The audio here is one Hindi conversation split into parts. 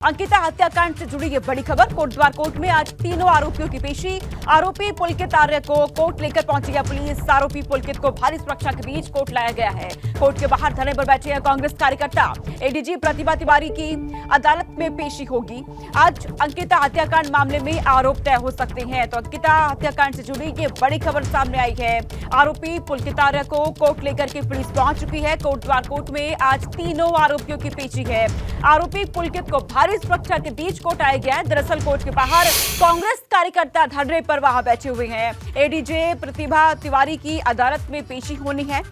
अंकिता हत्याकांड से जुड़ी ये बड़ी खबर। कोटद्वार कोर्ट में आज तीनों आरोपियों की पेशी। आरोपी पुलकित आर्य को कोर्ट लेकर पहुंची है पुलिस। आरोपी पुलकित को भारी सुरक्षा के बीच कोर्ट लाया गया है। कोर्ट के बाहर धरने पर बैठे हैं कांग्रेस कार्यकर्ता। एडीजी प्रतिभा तिवारी की अदालत में पेशी होगी। आज अंकिता हत्याकांड मामले में आरोप तय हो सकते हैं। तो अंकिता हत्याकांड से जुड़ी ये बड़ी खबर सामने आई है। आरोपी पुलकित आर्य को कोर्ट लेकर के पुलिस पहुंच चुकी है। कोटद्वार कोर्ट में आज तीनों आरोपियों की पेशी है। आरोपी पुलकित को भारी सुरक्षा के बीच कोर्ट आया गया है। दरअसल कोर्ट के बाहर कांग्रेस कार्यकर्ता धरने पर वहां बैठे हुए हैं। एडीजे प्रतिभा तिवारी की अदालत में पेशी होनी है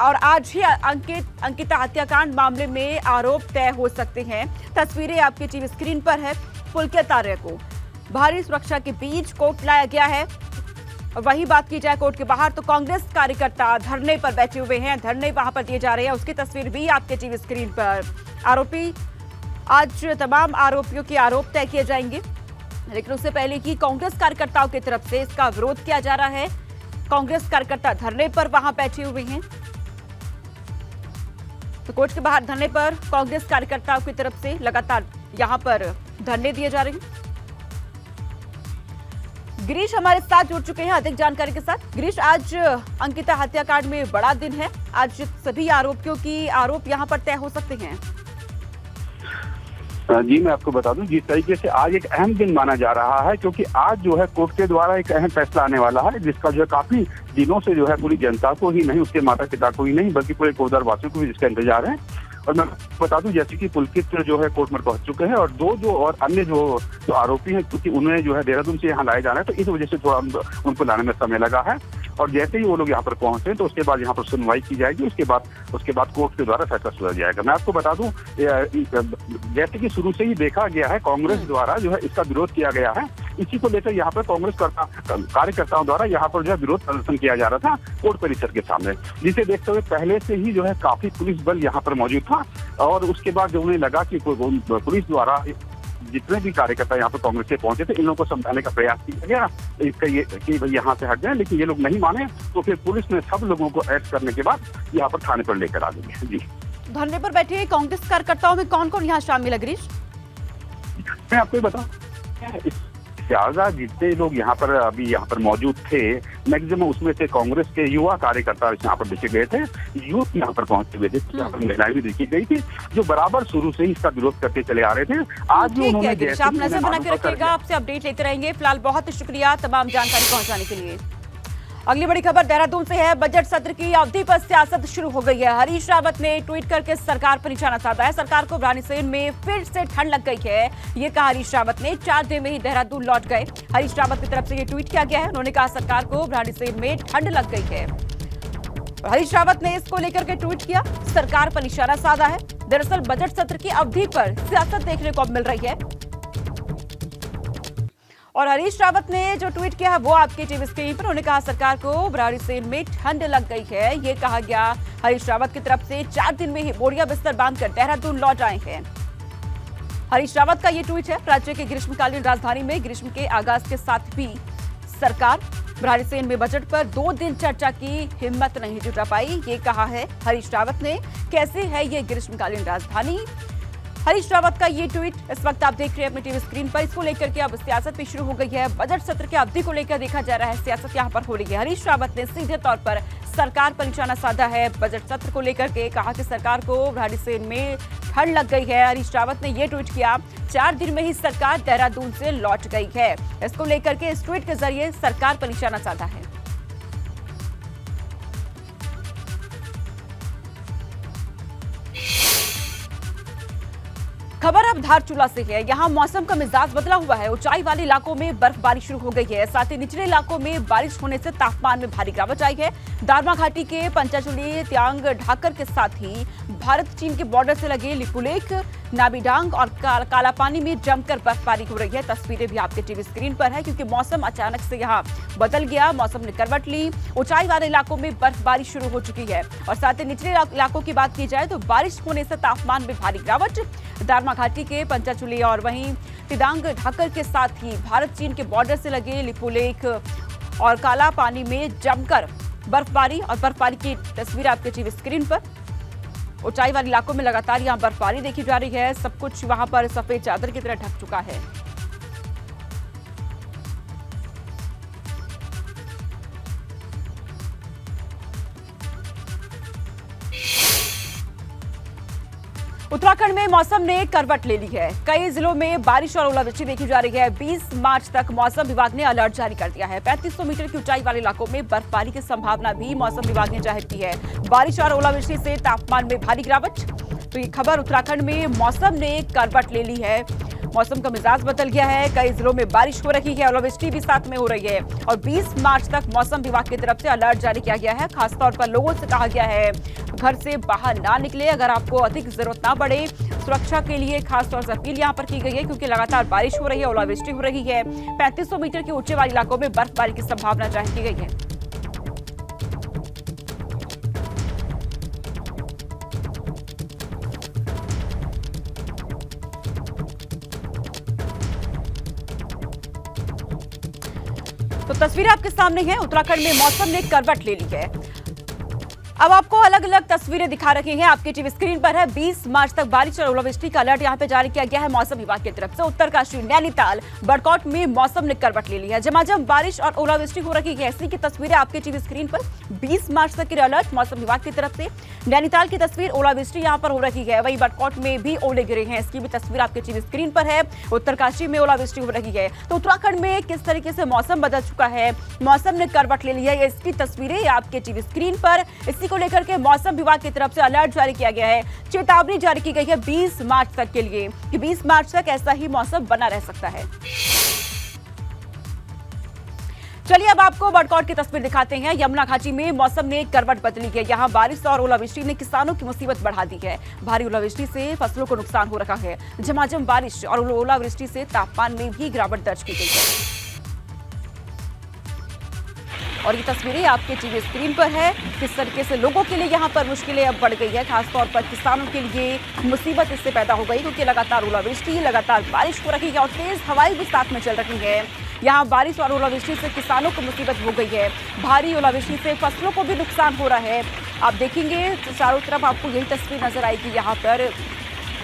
और आज ही अंकिता हत्याकांड मामले में आरोप तय हो सकते हैं। तस्वीरें आपकी टीवी स्क्रीन पर है। पुलकित आर्य को भारी सुरक्षा के बीच कोर्ट लाया गया है। वही बात की जाए कोर्ट के बाहर तो कांग्रेस कार्यकर्ता धरने पर बैठे हुए हैं। धरने वहां पर दिए जा रहे हैं। उसकी तस्वीर भी आपके टीवी स्क्रीन पर। आरोपी आज तमाम आरोपियों के आरोप तय किए जाएंगे, लेकिन उससे पहले की कांग्रेस कार्यकर्ताओं की तरफ से इसका विरोध किया जा रहा है। कांग्रेस कार्यकर्ता धरने पर वहां बैठे हुए हैं। तो कोर्ट के बाहर धरने पर कांग्रेस कार्यकर्ताओं की तरफ से लगातार यहां पर धरने दिए जा रहे हैं। गिरीश हमारे साथ जुड़ चुके हैं अधिक जानकारी के साथ। गिरीश, आज अंकिता हत्याकांड में बड़ा दिन है। आज सभी आरोपियों की आरोप यहां पर तय हो सकते हैं। जी, मैं आपको बता दूं, जिस तरीके से आज एक अहम दिन माना जा रहा है, क्योंकि आज जो है कोर्ट के द्वारा एक अहम फैसला आने वाला है, जिसका जो है काफी दिनों से जो है पूरी जनता को ही नहीं, उसके माता पिता को ही नहीं, बल्कि पूरे कोटद्वार वासियों को भी जिसका इंतजार है। और मैं बता दूं, जैसे कि पुलकित जो है कोर्ट में पहुंच चुके हैं और दो अन्य जो आरोपी हैं, क्योंकि उन्हें जो है देहरादून से यहाँ लाया जाना है, तो इस वजह से थोड़ा उनको लाने में समय लगा है। और जैसे ही वो लोग यहाँ पर पहुंचे तो उसके बाद यहाँ पर सुनवाई की जाएगी। उसके बाद कोर्ट के द्वारा फैसला सुना जाएगा। मैं आपको बता दूं, जैसे कि शुरू से ही देखा गया है, कांग्रेस द्वारा जो है इसका विरोध किया गया है। इसी को लेकर यहाँ पर कांग्रेस कार्यकर्ताओं द्वारा यहाँ पर जो है विरोध प्रदर्शन किया जा रहा था कोर्ट परिसर के सामने, जिसे देखते हुए पहले से ही जो है काफी पुलिस बल यहाँ पर मौजूद था। और उसके बाद जो उन्हें लगा कि पुलिस द्वारा जितने भी कार्यकर्ता यहाँ पर कांग्रेस से पहुंचे थे, इन लोगों को समझाने का प्रयास किया गया इसका ये कि भाई यहाँ से हट जाए, लेकिन ये लोग नहीं माने। तो फिर पुलिस ने सब लोगों को अरेस्ट करने के बाद यहाँ पर थाने पर लेकर आ गई। जी, धरने पर बैठे कांग्रेस कार्यकर्ताओं में कौन कौन यहाँ शामिल है गिरीश? मैं आपको बताऊं, ज्यादा जितने लोग यहाँ पर मौजूद थे, मैक्सिमम उसमें से कांग्रेस के युवा कार्यकर्ता यहाँ पर देखे गए थे। यूथ यहाँ पर पहुंचे हुए थे। यहाँ पर महिलाएं भी देखी गई थी, जो बराबर शुरू से ही इसका विरोध करते चले आ रहे थे। आज भी उन्होंने आप नजर बना के रखिएगा, आपसे अपडेट लेते रहेंगे। फिलहाल बहुत शुक्रिया तमाम जानकारी पहुंचाने के लिए। अगली बड़ी खबर देहरादून से है। बजट सत्र की अवधि पर सियासत शुरू हो गई है। हरीश रावत ने ट्वीट करके सरकार पर निशाना साधा है। सरकार को भ्राणीसेन में फिर से ठंड लग गई है, ये कहा हरीश रावत ने। 4 दिन में ही देहरादून लौट गए। हरीश रावत की तरफ से ये ट्वीट किया गया है। उन्होंने कहा सरकार को भ्राणीसेन में ठंड लग गई है। हरीश रावत ने इसको लेकर के ट्वीट किया, सरकार पर निशाना साधा है। दरअसल बजट सत्र की अवधि पर सियासत देखने को मिल रही है और हरीश रावत ने जो ट्वीट किया है वो आपके टीवी स्क्रीन पर। उन्होंने कहा सरकार को भ्राणीसेन में ठंड लग गई है, ये कहा गया हरीश रावत की तरफ से। 4 दिन में ही बोरिया बिस्तर बांधकर देहरादून लौट आए हैं। हरीश रावत का ये ट्वीट है। राज्य के ग्रीष्मकालीन राजधानी में ग्रीष्म के आगाज के साथ भी सरकार भ्राणीसेन में बजट पर 2 दिन चर्चा की हिम्मत नहीं जुटा पाई, ये कहा है हरीश रावत ने। कैसे है ये ग्रीष्मकालीन राजधानी? हरीश रावत का ये ट्वीट इस वक्त आप देख रहे हैं अपनी टीवी स्क्रीन पर। इसको लेकर के अब सियासत भी शुरू हो गई है। बजट सत्र की अवधि को लेकर देखा जा रहा है, सियासत यहां पर हो रही है। हरीश रावत ने सीधे तौर पर सरकार पर निशाना साधा है। बजट सत्र को लेकर के कहा कि सरकार को भ्राणीसेन में ठंड लग गई है। हरीश रावत ने ये ट्वीट किया, 4 दिन में ही सरकार देहरादून से लौट गई है। इसको लेकर के इस ट्वीट के जरिए सरकार पर निशाना साधा है। खबर अब धारचूला से है। यहाँ मौसम का मिजाज बदला हुआ है। ऊंचाई वाले इलाकों में बर्फबारी शुरू हो गई है। साथ ही निचले इलाकों में बारिश होने से तापमान में भारी गिरावट आई है। दारमा घाटी के पंचाचूली, त्यांग, ढाकर के साथ ही भारत चीन के बॉर्डर से लगे लिपुलेख, नाबीडांग और कालापानी में जमकर बर्फबारी हो रही है। तस्वीरें भी आपके टीवी स्क्रीन पर है, क्योंकि मौसम अचानक से यहाँ बदल गया। मौसम ने करवट ली। ऊंचाई वाले इलाकों में बर्फबारी शुरू हो चुकी है और साथ ही निचले इलाकों की बात की जाए तो बारिश होने से तापमान में भारी गिरावट। दारमा घाटी के पंचाचूली और वहीं तिदांग ढाकर के साथ ही भारत चीन के बॉर्डर से लगे लिपुलेख और काला पानी में जमकर बर्फबारी और बर्फबारी की तस्वीर आपके टीवी स्क्रीन पर। ऊंचाई वाले इलाकों में लगातार यहां बर्फबारी देखी जा रही है। सब कुछ वहां पर सफेद चादर की तरह ढक चुका है। उत्तराखंड में मौसम ने करवट ले ली है। कई जिलों में बारिश और ओलावृष्टि देखी जा रही है। 20 मार्च तक मौसम विभाग ने अलर्ट जारी कर दिया है। 3500 मीटर की ऊंचाई वाले इलाकों में बर्फबारी की संभावना भी मौसम विभाग ने जाहिर की है। बारिश और ओलावृष्टि से तापमान में भारी गिरावट। तो ये खबर उत्तराखंड में मौसम ने करवट ले ली है। मौसम का मिजाज बदल गया है। कई जिलों में बारिश हो रही है, ओलावृष्टि भी साथ में हो रही है और 20 मार्च तक मौसम विभाग की तरफ से अलर्ट जारी किया गया है। खासतौर पर लोगों से कहा गया है घर से बाहर ना निकले। अगर आपको अधिक जरूरत ना पड़े, सुरक्षा के लिए खासतौर से अपील यहाँ पर की गई है क्योंकि लगातार बारिश हो रही है, ओलावृष्टि हो रही है। 3500 मीटर के ऊंचे वाले इलाकों में बर्फबारी की संभावना जाहिर की गई है। तो तस्वीरें आपके सामने हैं। उत्तराखंड में मौसम ने करवट ले ली है। अब आपको अलग अलग तस्वीरें दिखा रही हैं, आपकी टीवी स्क्रीन पर है। 20 मार्च तक बारिश और ओलावृष्टि का अलर्ट यहां पे जारी किया गया है मौसम विभाग की तरफ से। उत्तरकाशी, नैनीताल, बड़कौट में मौसम ने करवट ले ली है। झमाझम बारिश और ओलावृष्टि हो रही है। ऐसी की तस्वीरें आपकी टीवी स्क्रीन पर। 20 मार्च तक के अलर्ट मौसम विभाग की तरफ से। नैनीताल की तस्वीर, ओलावृष्टि यहां पर हो रही है। वहीं बड़कौट में भी ओले गिरे हैं, इसकी भी तस्वीर आपकी टीवी स्क्रीन पर है। उत्तरकाशी में ओलावृष्टि हो रही है। तो उत्तराखंड में किस तरीके से मौसम बदल चुका है, मौसम ने करवट ले लिया है, इसकी तस्वीरें आपके टीवी स्क्रीन पर। इसी को लेकर के मौसम विभाग की तरफ से अलर्ट जारी किया गया है। चेतावनी जारी की गई है 20 मार्च तक के लिए कि 20 मार्च तक ऐसा ही मौसम बना रह सकता है। चलिए अब आपको बड़कौट की तस्वीर दिखाते हैं। यमुना घाटी में मौसम ने करवट बदली है। यहां बारिश और ओलावृष्टि ने किसानों की मुसीबत बढ़ा दी है। भारी ओलावृष्टि से फसलों को नुकसान हो रहा है। झमाझम बारिश और ओलावृष्टि से तापमान में भी गिरावट दर्ज की गई है और ये तस्वीरें आपके टीवी स्क्रीन पर है। किस तरीके से लोगों के लिए यहाँ पर मुश्किलें अब बढ़ गई है, खासतौर पर किसानों के लिए मुसीबत इससे पैदा हो गई क्योंकि लगातार ओलावृष्टि, लगातार बारिश हो रही है और तेज हवाएं भी साथ में चल रही है। यहाँ बारिश और ओलावृष्टि से किसानों को मुसीबत हो गई है। भारी ओलावृष्टि से फसलों को भी नुकसान हो रहा है। आप देखेंगे तो चारों तरफ आपको यही तस्वीर नजर आएगी यहाँ पर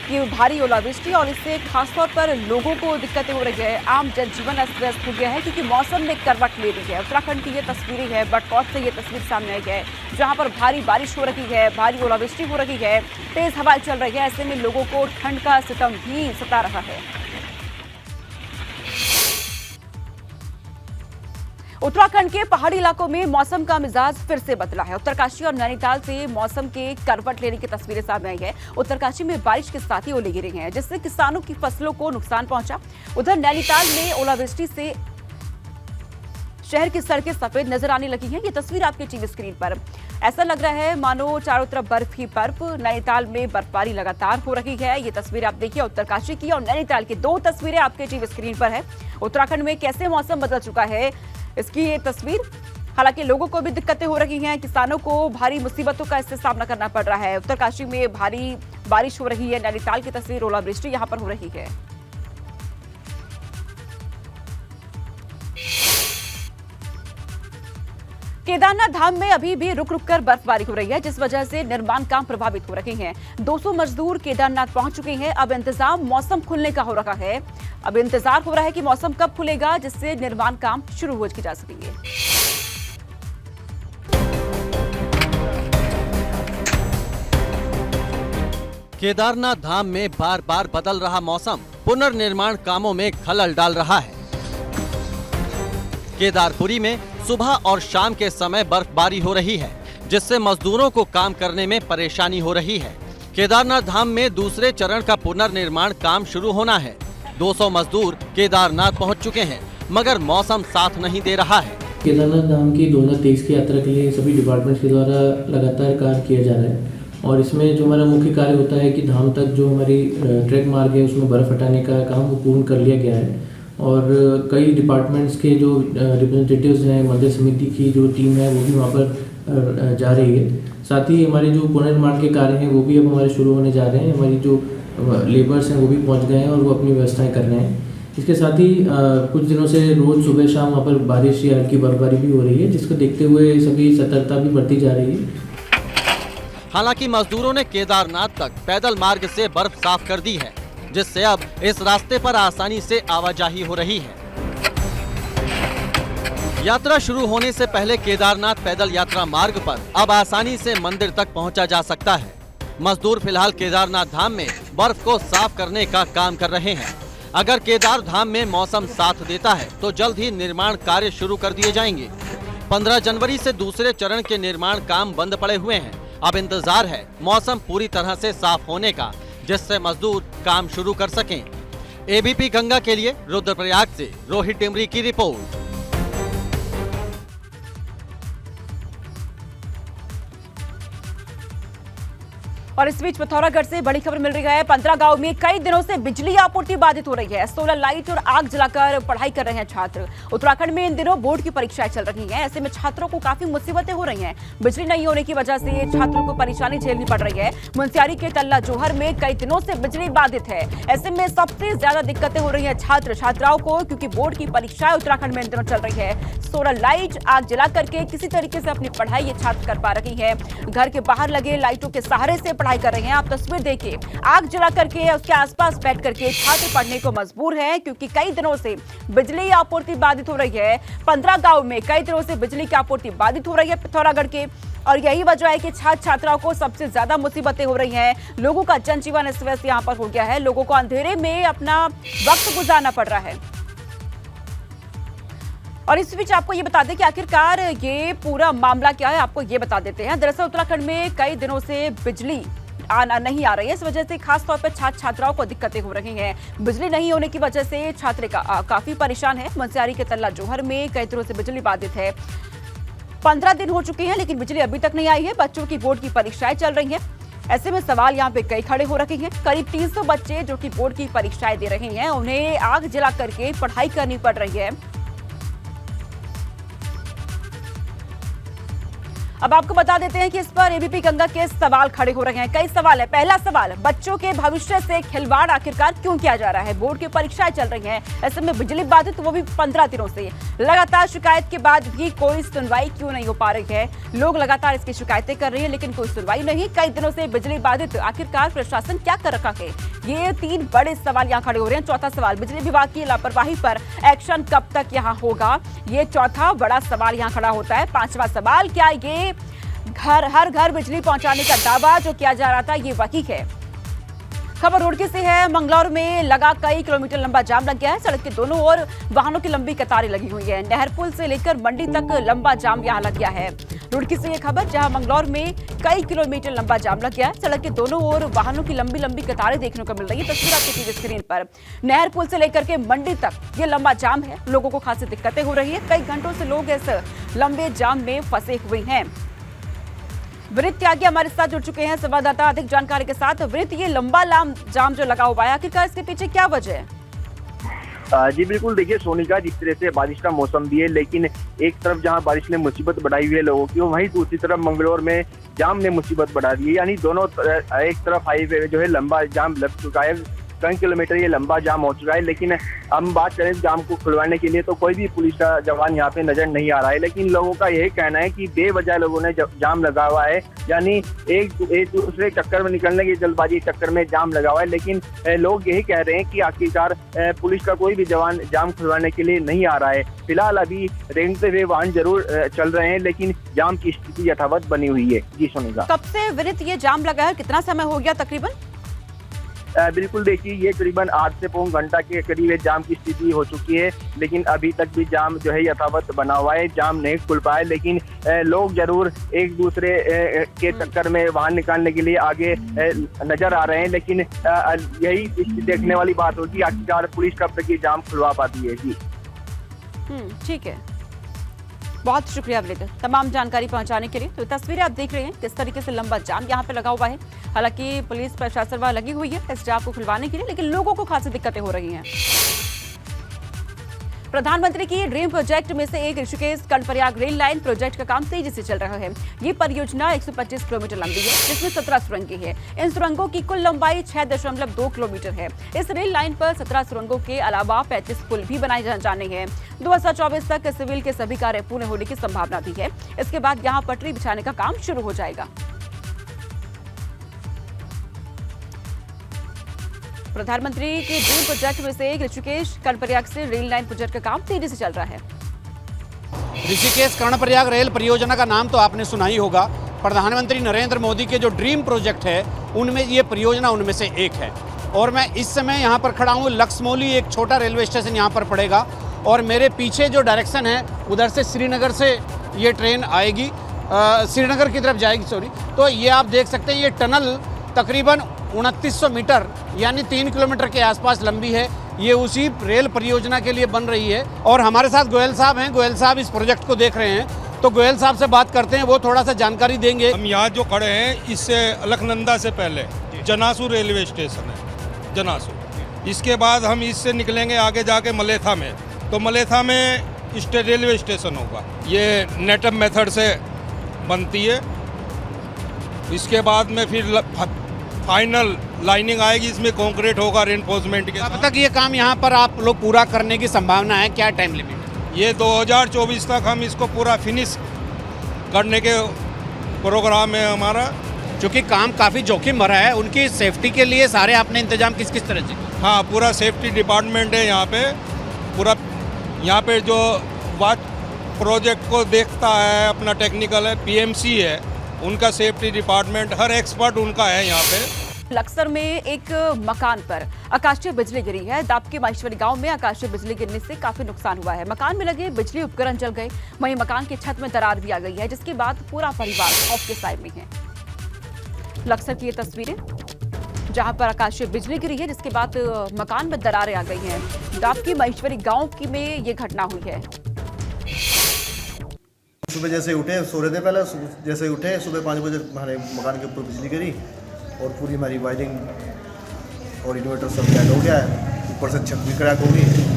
कि भारी ओलावृष्टि और इससे खासतौर पर लोगों को दिक्कतें हो रही है। आम जनजीवन अस्त व्यस्त हो गया है क्योंकि मौसम ने करवट ले ली है। उत्तराखंड की ये तस्वीरें है, बड़कौट से ये तस्वीर सामने आई है जहां पर भारी बारिश हो रही है, भारी ओलावृष्टि हो रही है, तेज हवाएं चल रही है। ऐसे में लोगों को ठंड का सितम भी सता रहा है। उत्तराखंड के पहाड़ी इलाकों में मौसम का मिजाज फिर से बदला है। उत्तरकाशी और नैनीताल से मौसम के करवट लेने की तस्वीरें सामने आई है। उत्तरकाशी में बारिश के साथ ही ओले गिरे हैं जिससे किसानों की फसलों को नुकसान पहुंचा। उधर नैनीताल में ओलावृष्टि से शहर की सड़कें सफेद नजर आने लगी हैं। ये तस्वीर आपके टीवी स्क्रीन पर। ऐसा लग रहा है मानो चारों तरफ बर्फ ही बर्फ। नैनीताल में बर्फबारी लगातार हो रही है। ये तस्वीर आप देखिए उत्तरकाशी की और नैनीताल की। दो तस्वीरें आपके टीवी स्क्रीन पर है। उत्तराखंड में कैसे मौसम बदल चुका है इसकी ये तस्वीर। हालांकि लोगों को भी दिक्कतें हो रही हैं, किसानों को भारी मुसीबतों का इससे सामना करना पड़ रहा है। उत्तरकाशी में भारी बारिश हो रही है। नैनीताल की तस्वीर, ओलावृष्टि यहां पर हो रही है। केदारनाथ धाम में अभी भी रुक रुक कर बर्फबारी हो रही है जिस वजह से निर्माण काम प्रभावित हो रहे हैं। 200 मजदूर केदारनाथ पहुंच चुके हैं। अब इंतजाम मौसम खुलने का हो रहा है। अब इंतजार हो रहा है कि मौसम कब खुलेगा जिससे निर्माण काम शुरू हो जा सकेंगे। केदारनाथ धाम में बार बार बदल रहा मौसम पुनर्निर्माण कामों में खलल डाल रहा है। केदारपुरी में सुबह और शाम के समय बर्फबारी हो रही है जिससे मजदूरों को काम करने में परेशानी हो रही है। केदारनाथ धाम में दूसरे चरण का पुनर्निर्माण काम शुरू होना है। 200 मजदूर केदारनाथ पहुंच चुके हैं मगर मौसम साथ नहीं दे रहा है। केदारनाथ धाम की 2023 की यात्रा के लिए सभी डिपार्टमेंट्स के द्वारा लगातार कार्य किया जा रहा है और इसमें जो हमारा मुख्य कार्य होता है कि धाम तक जो हमारी ट्रैक मार्ग है उसमें बर्फ़ हटाने का काम वो पूर्ण कर लिया गया है और कई डिपार्टमेंट्स के जो रिप्रेजेंटेटिव्स हैं, मंदिर समिति की जो टीम है वो भी वहाँ पर जा रही है। साथ ही हमारे जो पुनर्निर्माण के कार्य हैं वो भी अब हमारे शुरू होने जा रहे हैं। हमारी जो लेबर्स हैं वो भी पहुँच गए हैं और वो अपनी व्यवस्थाएँ कर रहे हैं। इसके साथ ही कुछ दिनों से रोज़ सुबह शाम वहाँ पर बारिश या हल्की बर्फबारी भी हो रही है जिसको देखते हुए सभी सतर्कता भी बढ़ती जा रही है। हालांकि मजदूरों ने केदारनाथ तक पैदल मार्ग से बर्फ साफ कर दी है, जिससे अब इस रास्ते पर आसानी से आवाजाही हो रही है। यात्रा शुरू होने से पहले केदारनाथ पैदल यात्रा मार्ग पर अब आसानी से मंदिर तक पहुंचा जा सकता है। मजदूर फिलहाल केदारनाथ धाम में बर्फ को साफ करने का काम कर रहे हैं। अगर केदार धाम में मौसम साथ देता है तो जल्द ही निर्माण कार्य शुरू कर दिए जाएंगे। 15 जनवरी से दूसरे चरण के निर्माण काम बंद पड़े हुए हैं। अब इंतजार है मौसम पूरी तरह से साफ होने का, जिससे मजदूर काम शुरू कर सकें। एबीपी गंगा के लिए रुद्रप्रयाग से रोहित टिमरी की रिपोर्ट। और इस बीच पिथौरागढ़ से बड़ी खबर मिल रही है। 15 गांव में कई दिनों से बिजली आपूर्ति बाधित हो रही है। सोलर लाइट और आग जलाकर पढ़ाई कर रहे हैं छात्र। उत्तराखंड में इन दिनों बोर्ड की परीक्षाएं चल रही हैं। ऐसे में छात्रों को काफी मुसीबतें हो रही हैं। बिजली नहीं होने की वजह से छात्रों को परेशानी झेलनी पड़ रही है। मुंसियारी के तल्ला जोहर में कई दिनों से बिजली बाधित है। ऐसे में सबसे ज्यादा दिक्कतें हो रही है छात्र छात्राओं को, क्योंकि बोर्ड की परीक्षाएं उत्तराखंड में इन दिनों चल रही है। सोलर लाइट आग जला करके किसी तरीके से अपनी पढ़ाई ये छात्र कर पा रही है। घर के बाहर लगे लाइटों के सहारे से पढ़ाई कर रहे हैं। आप तस्वीर देखिए, आग जला करके उसके आसपास बैठ करके छात्र पढ़ने को मजबूर है, क्योंकि कई दिनों से बिजली आपूर्ति बाधित हो रही है। 15 गांव में कई दिनों से बिजली की आपूर्ति बाधित हो रही है पिथौरागढ़ के, और यही वजह है कि छात्र छात्राओं को सबसे ज्यादा मुसीबतें हो रही हैं। लोगों का जनजीवन इस वजह से यहाँ पर हो गया है। लोगों को अंधेरे में अपना वक्त गुजारना पड़ रहा है। और इस बीच आपको ये बता दें कि आखिरकार ये पूरा मामला क्या है, आपको ये बता देते हैं। दरअसल उत्तराखंड में कई दिनों से बिजली नहीं आ रही है। इस वजह से खास तौर पर छात्र छात्राओं को दिक्कतें हो रही हैं। बिजली नहीं होने की वजह से छात्र काफी परेशान है। मुंसियारी के तल्ला जोहर में कई दिनों से बिजली बाधित है। 15 दिन हो चुके हैं, लेकिन बिजली अभी तक नहीं आई है। बच्चों की बोर्ड की परीक्षाएं चल रही हैं। ऐसे में सवाल यहाँ पे कई खड़े हो रखे हैं। करीब 300 बच्चे जो कि बोर्ड की परीक्षाएं दे रहे हैं, उन्हें आग जला करके पढ़ाई करनी पड़ रही है। अब आपको बता देते हैं कि इस पर एबीपी गंगा के सवाल खड़े हो रहे हैं। कई सवाल है। पहला सवाल, बच्चों के भविष्य से खिलवाड़ आखिरकार क्यों किया जा रहा है? बोर्ड की परीक्षाएं चल रही हैं, ऐसे में बिजली बाधित, वो भी 15 दिनों से। लगातार शिकायत के बाद भी कोई सुनवाई क्यों नहीं हो पा रही है? लोग लगातार इसकी शिकायतें कर रहे हैं, लेकिन कोई सुनवाई नहीं। कई दिनों से बिजली बाधित, आखिरकार प्रशासन क्या कर रखा है? ये 3 बड़े सवाल यहाँ खड़े हो रहे हैं। चौथा सवाल, बिजली विभाग की लापरवाही पर एक्शन कब तक यहाँ होगा? ये चौथा बड़ा सवाल यहाँ खड़ा होता है। 5वां सवाल, क्या ये हर घर बिजली पहुंचाने का दावा जो किया जा रहा था, ये वही है? खबर रुड़की से है। मंगलौर में लगा कई किलोमीटर लंबा जाम लग गया है। सड़क के दोनों ओर वाहनों की लंबी कतारें लगी हुई है। नहर पुल से लेकर मंडी तक लंबा जाम यहां लग गया है। रुड़की से ये खबर, जहां मंगलौर में कई किलोमीटर लंबा जाम लग गया है। सड़क के दोनों ओर वाहनों की लंबी लंबी कतारें देखने को मिल रही है। तस्वीर आपकी टीवी स्क्रीन पर। नहर पुल से लेकर के मंडी तक ये लंबा जाम है। लोगों को खासी दिक्कतें हो रही है। कई घंटों से लोग इस लंबे जाम में फंसे हुए हैं। वृत्त त्यागी हमारे साथ जुड़ चुके हैं संवाददाता अधिक जानकारी के साथ। वृत्त, ये लंबा जाम जो लगा हुआ है, आखिरकार इसके पीछे क्या वजह है? जी बिल्कुल, देखिए सोनिका, जिस तरह से बारिश का मौसम भी है, लेकिन एक तरफ जहां बारिश ने मुसीबत बढ़ाई हुई है लोगों की, वहीं दूसरी तरफ मंगलौर में जाम ने मुसीबत बढ़ा दी है। यानी दोनों एक तरफ हाईवे जो है लंबा जाम लग चुका है। कई किलोमीटर ये लंबा जाम हो चुका है। लेकिन हम बात करें जाम को खुलवाने के लिए तो कोई भी पुलिस का जवान यहाँ पे नजर नहीं आ रहा है। लेकिन लोगों का यही कहना है कि बेवजह लोगों ने जाम लगा हुआ है, यानी एक दूसरे चक्कर में निकलने की जल्दबाजी चक्कर में जाम लगा हुआ है। लेकिन लोग यही कह रहे हैं कि आखिरकार पुलिस का कोई भी जवान जाम खुलवाने के लिए नहीं आ रहा है। फिलहाल अभी रेंगते हुए वाहन जरूर चल रहे हैं, लेकिन जाम की स्थिति यथावत बनी हुई है। जी सुनेगा, कब से वृत्त ये जाम लगा है, कितना समय हो गया तकरीबन? बिल्कुल, देखिए ये करीबन 8 से 5 घंटा के करीब जाम की स्थिति हो चुकी है। लेकिन अभी तक भी जाम जो है यथावत बना हुआ है। जाम नहीं खुल पाया, लेकिन लोग जरूर एक दूसरे के चक्कर में वाहन निकालने के लिए आगे नजर आ रहे हैं। लेकिन यही देखने वाली बात होगी आखिरकार पुलिस कब तक ये जाम खुलवा पाती है। जी ठीक है, बहुत शुक्रिया वृत्त तमाम जानकारी पहुंचाने के लिए। तो तस्वीरें आप देख रहे हैं किस तरीके से लंबा जाम यहाँ पे लगा हुआ है। हालांकि पुलिस प्रशासन वहां लगी हुई है इस जाम को खुलवाने के लिए, लेकिन लोगों को खासी दिक्कतें हो रही हैं। प्रधानमंत्री की ड्रीम प्रोजेक्ट में से एक Rishikesh Karnaprayag rail line project का काम तेजी से चल रहा है। ये परियोजना 125 किलोमीटर लंबी है, जिसमें 17 सुरंगें हैं। इन सुरंगों की कुल लंबाई 6.2 किलोमीटर है। इस रेल लाइन पर 17 सुरंगों के अलावा 35 पुल भी बनाए जाने हैं। 2024 तक सिविल के सभी कार्य पूर्ण होने की संभावना भी है। इसके बाद यहाँ पटरी बिछाने का काम शुरू हो जाएगा। प्रधानमंत्री के ड्रीम प्रोजेक्ट में से एक ऋषिकेश कर्णप्रयाग से रेल लाइन प्रोजेक्ट का काम तेजी से चल रहा है। ऋषिकेश कर्णप्रयाग रेल परियोजना का नाम तो आपने सुना ही होगा। प्रधानमंत्री नरेंद्र मोदी के जो ड्रीम प्रोजेक्ट है उनमें ये परियोजना उनमें से एक है। और मैं इस समय यहाँ पर खड़ा हूँ। लक्ष्मौली एक छोटा रेलवे स्टेशन यहाँ पर पड़ेगा और मेरे पीछे जो डायरेक्शन है उधर से श्रीनगर से ये ट्रेन आएगी, श्रीनगर की तरफ जाएगी, सॉरी। तो ये आप देख सकते हैं ये टनल तकरीबन 2900 मीटर यानी 3 किलोमीटर के आसपास लंबी है। ये उसी रेल परियोजना के लिए बन रही है। और हमारे साथ गोयल साहब हैं। गोयल साहब इस प्रोजेक्ट को देख रहे हैं, तो गोयल साहब से बात करते हैं, वो थोड़ा सा जानकारी देंगे। हम यहाँ जो खड़े हैं इससे अलकनंदा से पहले जनासू रेलवे स्टेशन है, जनासू। इसके बाद हम इससे निकलेंगे आगे जाके मलेथा में, तो मलेथा में रेलवे स्टेशन होगा। ये नेटअप मेथड से बनती है। इसके बाद में फिर फाइनल लाइनिंग आएगी, इसमें कंक्रीट होगा रेनफोर्समेंट के। अब तक ये काम यहाँ पर आप लोग पूरा करने की संभावना है, क्या टाइम लिमिट? ये 2024 तक हम इसको पूरा फिनिश करने के प्रोग्राम है हमारा। क्योंकि काम काफ़ी जोखिम भरा है, उनकी सेफ्टी के लिए सारे आपने इंतजाम किस किस तरह से? हाँ, पूरा सेफ्टी डिपार्टमेंट है यहाँ पे। पूरा यहाँ पे जो वाच प्रोजेक्ट को देखता है अपना टेक्निकल है, पीएमसी है, उनका सेफ्टी डिपार्टमेंट, हर एक्सपर्ट उनका है यहाँ पे। लक्सर में एक मकान पर आकाशीय बिजली गिरी है। दापकी माहेश्वरी गांव में आकाशीय बिजली गिरने से काफी नुकसान हुआ है। मकान में लगे बिजली उपकरण जल गए, वहीं मकान की छत में दरार भी आ गई है, जिसके बाद पूरा परिवार खौफ के साए में है। लक्सर की ये तस्वीरें जहां पर आकाशीय बिजली गिरी है, जिसके बाद मकान में दरारें आ गई हैं। दापकी माहेश्वरी गांव की में ये घटना हुई है। सुबह जैसे उठे, सो रहे थे पहले, जैसे उठे सुबह 5 बजे हमारे मकान के ऊपर बिजली गिरी और पूरी हमारी वायरिंग और इन्वर्टर सब डेड हो गया है। ऊपर से छत भी क्रैक हो गई।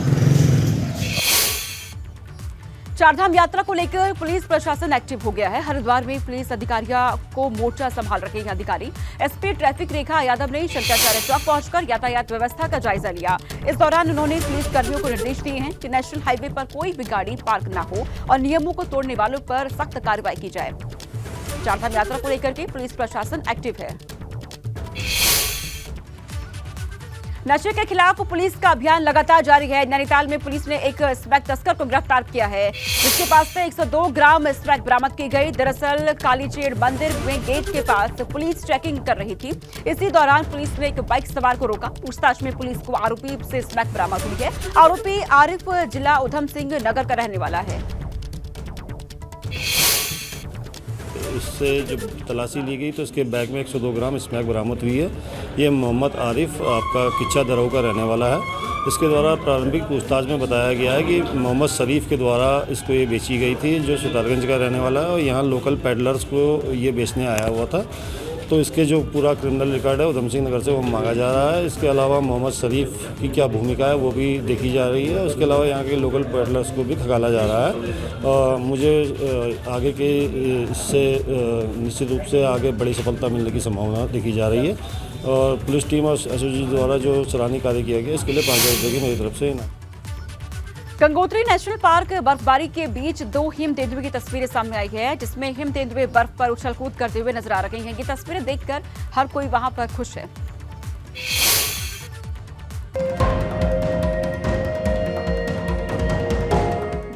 चारधाम यात्रा को लेकर पुलिस प्रशासन एक्टिव हो गया है। हरिद्वार में पुलिस अधिकारियों को मोर्चा संभाल रखे हैं अधिकारी। एसपी ट्रैफिक रेखा यादव ने शंकराचार्य चौक पहुंचकर यातायात व्यवस्था का जायजा लिया। इस दौरान उन्होंने पुलिस कर्मियों को निर्देश दिए हैं कि नेशनल हाईवे पर कोई भी गाड़ी पार्क न हो और नियमों को तोड़ने वालों पर सख्त कार्रवाई की जाए। चारधाम यात्रा को लेकर के पुलिस प्रशासन एक्टिव है। नशे के खिलाफ पुलिस का अभियान लगातार जारी है। नैनीताल में पुलिस ने एक स्मैक तस्कर को गिरफ्तार किया है, जिसके पास से 102 ग्राम स्मैक बरामद की गई। दरअसल कालीचेड़ मंदिर में गेट के पास पुलिस चेकिंग कर रही थी। इसी दौरान पुलिस ने एक बाइक सवार को रोका। पूछताछ में पुलिस को आरोपी से स्मैक बरामद हुई है। आरोपी आरिफ जिला उधम सिंह नगर का रहने वाला है। इससे जब तलाशी ली गई तो इसके बैग में 102 ग्राम स्मैक बरामद हुई है। ये मोहम्मद आरिफ आपका किच्चा दरऊ का रहने वाला है। इसके द्वारा प्रारंभिक पूछताछ में बताया गया है कि मोहम्मद शरीफ के द्वारा इसको ये बेची गई थी, जो सितारगंज का रहने वाला है और यहाँ लोकल पैडलर्स को ये बेचने आया हुआ था। तो इसके जो पूरा क्रिमिनल रिकॉर्ड है उधम सिंह नगर से वो मांगा जा रहा है। इसके अलावा मोहम्मद शरीफ की क्या भूमिका है वो भी देखी जा रही है। उसके अलावा यहाँ के लोकल पैडलर्स को भी खंगाला जा रहा है। मुझे आगे के इससे निश्चित रूप से आगे बड़ी सफलता मिलने की संभावना देखी जा रही है। और पुलिस टीम और एसओजी द्वारा जो सराहनीय कार्य किया गया इसके लिए 5,000 रुपये की मेरी तरफ से इनाम। गंगोत्री नेशनल पार्क बर्फबारी के बीच 2 हिम तेंदुए की तस्वीरें सामने आई है, जिसमें हिम तेंदुए बर्फ पर उछल कूद करते हुए नजर आ रहे हैं। ये तस्वीरें देखकर हर कोई वहां पर खुश है।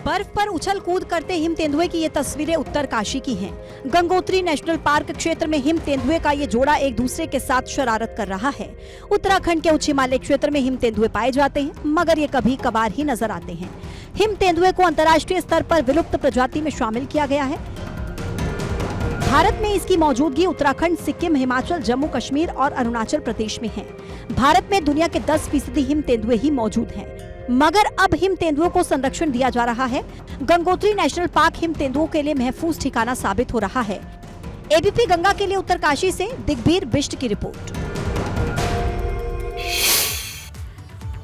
बर्फ पर उछल कूद करते हिम तेंदुए की ये तस्वीरें उत्तरकाशी की हैं। गंगोत्री नेशनल पार्क क्षेत्र में हिम तेंदुए का ये जोड़ा एक दूसरे के साथ शरारत कर रहा है। उत्तराखंड के उच्च हिमालय क्षेत्र में हिम तेंदुए पाए जाते हैं, मगर ये कभी कभार ही नजर आते हैं। हिम तेंदुए को अंतर्राष्ट्रीय स्तर पर विलुप्त प्रजाति में शामिल किया गया है। भारत में इसकी मौजूदगी उत्तराखंड, सिक्किम, हिमाचल, जम्मू कश्मीर और अरुणाचल प्रदेश में है। भारत में दुनिया के 10% हिम तेंदुए ही मौजूद हैं। मगर अब हिम तेंदुओं को संरक्षण दिया जा रहा है। गंगोत्री नेशनल पार्क हिम तेंदुओं के लिए महफूज ठिकाना साबित हो रहा है। एबीपी गंगा के लिए उत्तरकाशी से दिग्बीर बिष्ट की रिपोर्ट।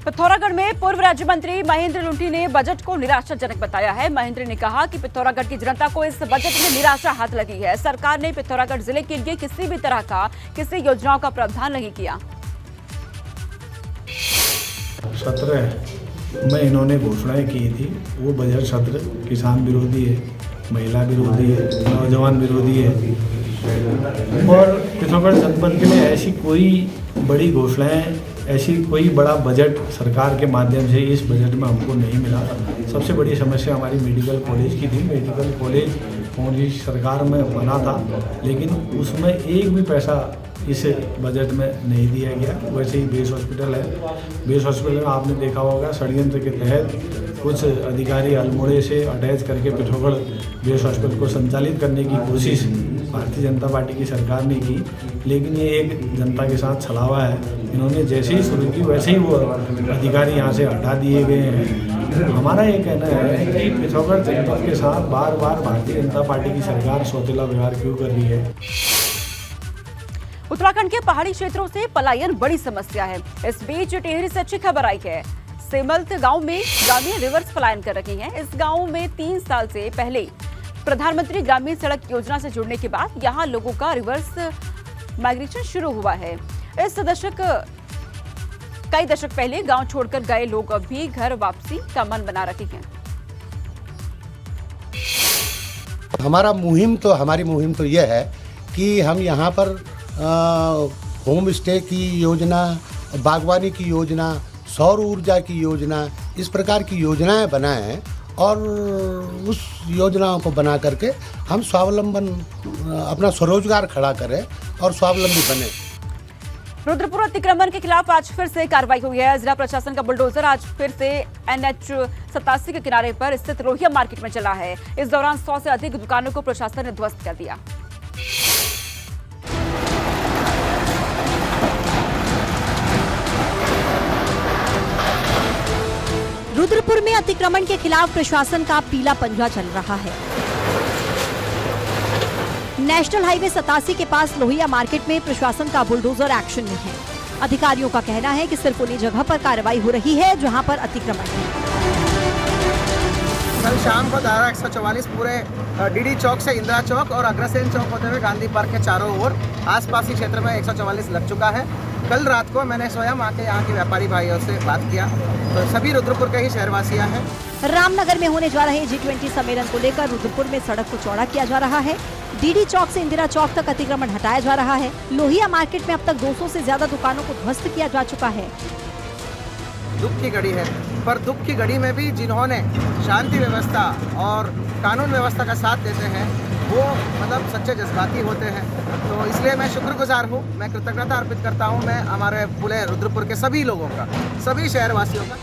पिथौरागढ़ में पूर्व राज्य मंत्री महेंद्र लुंठी ने बजट को निराशाजनक बताया है। महेंद्र ने कहा कि पिथौरागढ़ की जनता को इस बजट में निराशा हाथ लगी है। सरकार ने पिथौरागढ़ जिले के लिए किसी भी तरह का किसी योजनाओं का प्रावधान नहीं किया। 17 में इन्होंने घोषणाएं की थी, वो बजट सत्र किसान विरोधी है, महिला विरोधी है, नौजवान विरोधी है और पिथौरागढ़ जनपद के लिए ऐसी कोई बड़ी घोषणाएं ऐसी कोई बड़ा बजट सरकार के माध्यम से इस बजट में हमको नहीं मिला। सबसे बड़ी समस्या हमारी मेडिकल कॉलेज की थी। मेडिकल कॉलेज मोदी सरकार में बना था, लेकिन उसमें एक भी पैसा इस बजट में नहीं दिया गया। वैसे ही बेस हॉस्पिटल है, बेस हॉस्पिटल में आपने देखा होगा षड्यंत्र के तहत कुछ अधिकारी अल्मोड़े से अटैच करके पिथौरागढ़ बेस हॉस्पिटल को संचालित करने की कोशिश भारतीय जनता पार्टी की सरकार ने की, लेकिन ये एक जनता के साथ छलावा है। इन्होंने जैसे ही शुरू की वैसे ही वो अधिकारी यहाँ से हटा दिए गए हैं। हमारा ये कहना है कि पिथौरागढ़ जनपद के साथ बार बार भारतीय जनता पार्टी की सरकार सौतेला व्यवहार क्यों कर रही है। उत्तराखंड के पहाड़ी क्षेत्रों से पलायन बड़ी समस्या है। इस बीच टिहरी से अच्छी खबर आई है। सेमल्त गांव में ग्रामीण रिवर्स पलायन कर रहे हैं। इस गांव में 3 साल से पहले प्रधानमंत्री ग्रामीण सड़क योजना से जुड़ने के बाद यहां लोगों का रिवर्स माइग्रेशन शुरू हुआ है। कई दशक पहले गांव छोड़कर गए लोग अब भी घर वापसी का मन बना रहे हैं। हमारी मुहिम तो यह है कि हम यहाँ पर होम स्टे की योजना, बागवानी की योजना, सौर ऊर्जा की योजना, इस प्रकार की योजनाएं बनाएं और उस योजनाओं को बना करके हम स्वावलंबन अपना स्वरोजगार खड़ा करें और स्वावलंबी बने। रुद्रपुर अतिक्रमण के खिलाफ आज फिर से कार्रवाई हुई है। जिला प्रशासन का बुलडोजर आज फिर से NH 87 के किनारे पर स्थित रोहिया मार्केट में चला है। इस दौरान 100 से अधिक दुकानों को प्रशासन ने ध्वस्त कर दिया। रुद्रपुर में अतिक्रमण के खिलाफ प्रशासन का पीला पंजा चल रहा है। नेशनल हाईवे 87 के पास लोहिया मार्केट में प्रशासन का बुलडोजर एक्शन में है। अधिकारियों का कहना है कि सिर्फ उन्हीं जगह पर कार्रवाई हो रही है जहां पर अतिक्रमण है। कल शाम को धारा 144 पूरे डीडी चौक से इंदिरा चौक और अग्रसेन चौक होते हुए गांधी पार्क के चारों ओर आसपास के क्षेत्र में 144 लग चुका है। कल रात को मैंने स्वयं आके यहाँ के व्यापारी भाइयों से बात किया, तो सभी रुद्रपुर के ही शहरवासियाँ हैं। रामनगर में होने जा रहे G20 सम्मेलन को लेकर रुद्रपुर में सड़क को चौड़ा किया जा रहा है। डीडी चौक से इंदिरा चौक तक अतिक्रमण हटाया जा रहा है। लोहिया मार्केट में अब तक 200 से ज्यादा दुकानों को ध्वस्त किया जा चुका है। दुख की घड़ी है, पर दुख की घड़ी में भी जिन्होंने शांति व्यवस्था और कानून व्यवस्था का साथ देते हैं वो मतलब सच्चे जज्बाती होते हैं। तो इसलिए मैं शुक्रगुजार हूँ, मैं कृतज्ञता अर्पित करता हूँ मैं हमारे पूरे रुद्रपुर के सभी लोगों का, सभी शहरवासियों का।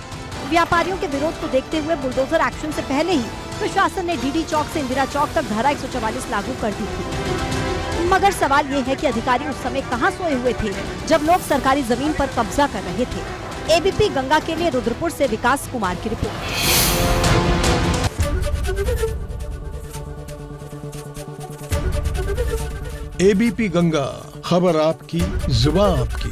व्यापारियों के विरोध को देखते हुए बुलडोजर एक्शन से पहले ही प्रशासन ने डीडी चौक से इंदिरा चौक तक धारा 144 लागू कर दी थी। मगर सवाल ये है कि अधिकारी उस समय कहां सोए हुए थे जब लोग सरकारी जमीन पर कब्जा कर रहे थे। एबीपी गंगा के लिए रुद्रपुर से विकास कुमार की रिपोर्ट। एबीपी गंगा, खबर आपकी, जुबान आपकी।